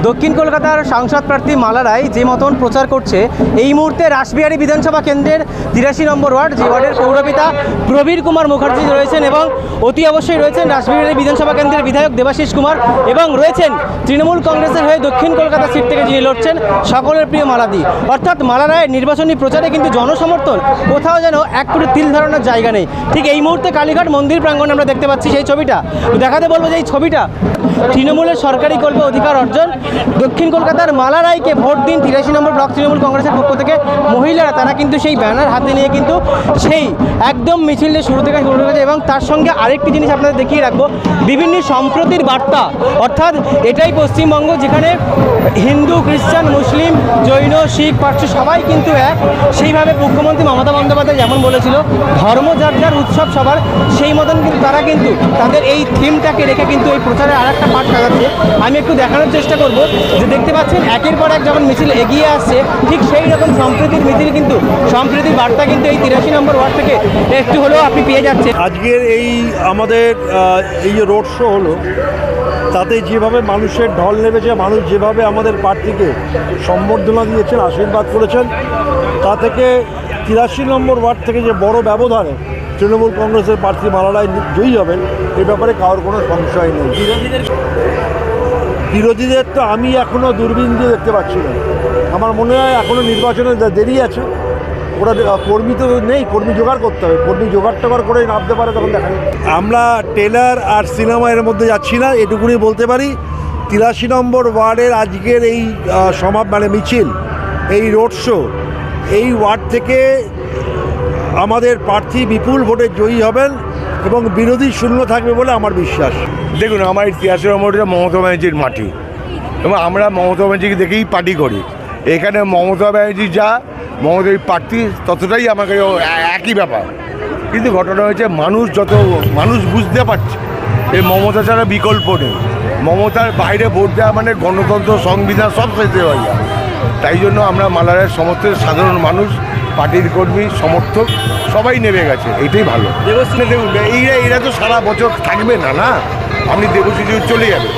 দক্ষিণ কলকাতার সাংসদ প্রার্থী মালা রায় যে মতন প্রচার করছে এই মুহূর্তে রাসবিহারী বিধানসভা কেন্দ্রের ৮৩ নম্বর ওয়ার্ড, যে ওয়ার্ডের পৌরপিতা প্রবীর কুমার মুখার্জি রয়েছেন এবং অতি অবশ্যই রয়েছেন রাসবিহারী বিধানসভা কেন্দ্রের বিধায়ক দেবাশিস কুমার এবং রয়েছেন তৃণমূল কংগ্রেসের হয়ে দক্ষিণ কলকাতা সিট থেকে যিনি লড়ছেন সকলের প্রিয় মালাদি। অর্থাৎ মালা রায়ের নির্বাচনী প্রচারে কিন্তু জনসমর্থন কোথাও যেন এক ফুটে তিল ধারণার জায়গা নেই। ঠিক এই মুহূর্তে কালীঘাট মন্দির প্রাঙ্গণে আমরা দেখতে পাচ্ছি সেই ছবিটা। দেখাতে বলবো যে এই ছবিটা তৃণমূলের সরকারি কল্পে অধিকার অর্জন, দক্ষিণ কলকাতার মালা রায়কে ভোট দিন ৮৩ নম্বর ব্লক তৃণমূল কংগ্রেসের পক্ষ থেকে মহিলারা তারা কিন্তু সেই ব্যানার হাতে নিয়ে কিন্তু সেই একদম মিছিলটা শুরু থেকে করেছে। এবং তার সঙ্গে আরেকটি জিনিস আপনাদের দেখিয়ে রাখবো, বিভিন্ন সম্প্রতির বার্তা। অর্থাৎ এটাই পশ্চিমবঙ্গ যেখানে হিন্দু, খ্রিস্টান, মুসলিম, জৈন, শিখ, পার্সি সবাই কিন্তু এক। সেইভাবে মুখ্যমন্ত্রী মমতা বন্দ্যোপাধ্যায় যেমন বলেছিল ধর্ম যার যার উৎসব সবার, সেই মতন কিন্তু তারা কিন্তু তাদের এই থিমটাকে রেখে কিন্তু এই প্রচারের আর একটা পাঠ সাজাচ্ছে। আমি একটু দেখানোর চেষ্টা করব যে দেখতে পাচ্ছেন একের পর এক যেমন মিছিল এগিয়ে আসছে, ঠিক সেই রকম সম্প্রীতির মিছিল কিন্তু সম্প্রীতির বার্তা কিন্তু এই ৮৩ নম্বর ওয়ার্ড থেকে একটু হলেও আপনি পেয়ে যাচ্ছেন। আজকের এই আমাদের এই যে রোড শো হলো, তাতে যেভাবে মানুষের ঢল নেমেছে, মানুষ যেভাবে আমাদের প্রার্থীকে সম্বর্ধনা দিয়েছেন, আশীর্বাদ করেছেন, তা থেকে ৮৩ নম্বর ওয়ার্ড থেকে যে বড় ব্যবধানে তৃণমূল কংগ্রেসের প্রার্থী মালা রায় জয়ী হবেন এ ব্যাপারে কারোর কোনো সংশয় নেই। বিরোধীদের তো আমি এখনও দূরবীন দিয়ে দেখতে পাচ্ছি না। আমার মনে হয় এখনও নির্বাচনের দেরি আছে। ওরা কর্মী তো নেই, কর্মী জোগাড় করতে হবে। কর্মী জোগাড় করে নামতে পারে তখন দেখা যাবে। আমরা ট্রেলার আর সিনেমা এর মধ্যে যাচ্ছি না, এটুকুনি বলতে পারি। ৮৩ নম্বর ওয়ার্ডের আজকের এই মিছিল, এই রোড শো, এই ওয়ার্ড থেকে আমাদের প্রার্থী বিপুল ভোটে জয়ী হবেন এবং বিরোধী শূন্য থাকবে বলে আমার বিশ্বাস। দেখুন, আমার ৮৩ নম্বরটা মমতা ব্যানার্জির মাটি এবং আমরা মমতা ব্যানার্জিকে দেখেই পার্টি করি। এখানে মমতা ব্যানার্জি যা, মমতার প্রার্থী ততটাই আমাকে একই ব্যাপার। কিন্তু ঘটনা হয়েছে মানুষ বুঝতে পারছে এই মমতা ছাড়া বিকল্প নেই। মমতার বাইরে ভোট দেওয়া মানে গণতন্ত্র, সংবিধান সব শেষে হয়ে যায়। তাই জন্য আমরা মালারের সমস্ত সাধারণ মানুষ, পার্টির কর্মী, সমর্থক সবাই নেমে গেছে, এটাই ভালো। দেখুন, এরা তো সারা বছর থাকবে না, না আপনি দেবশিশু চলে যাবে,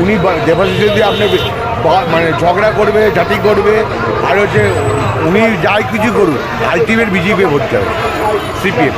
উনি দেবশিশু দিয়ে আপনি ঝগড়া করবে, জাতি করবে, আর হচ্ছে উনি যাই কিছু করুন, আলটিমেট বিজেপি ভোট যাবে, সিপিএম।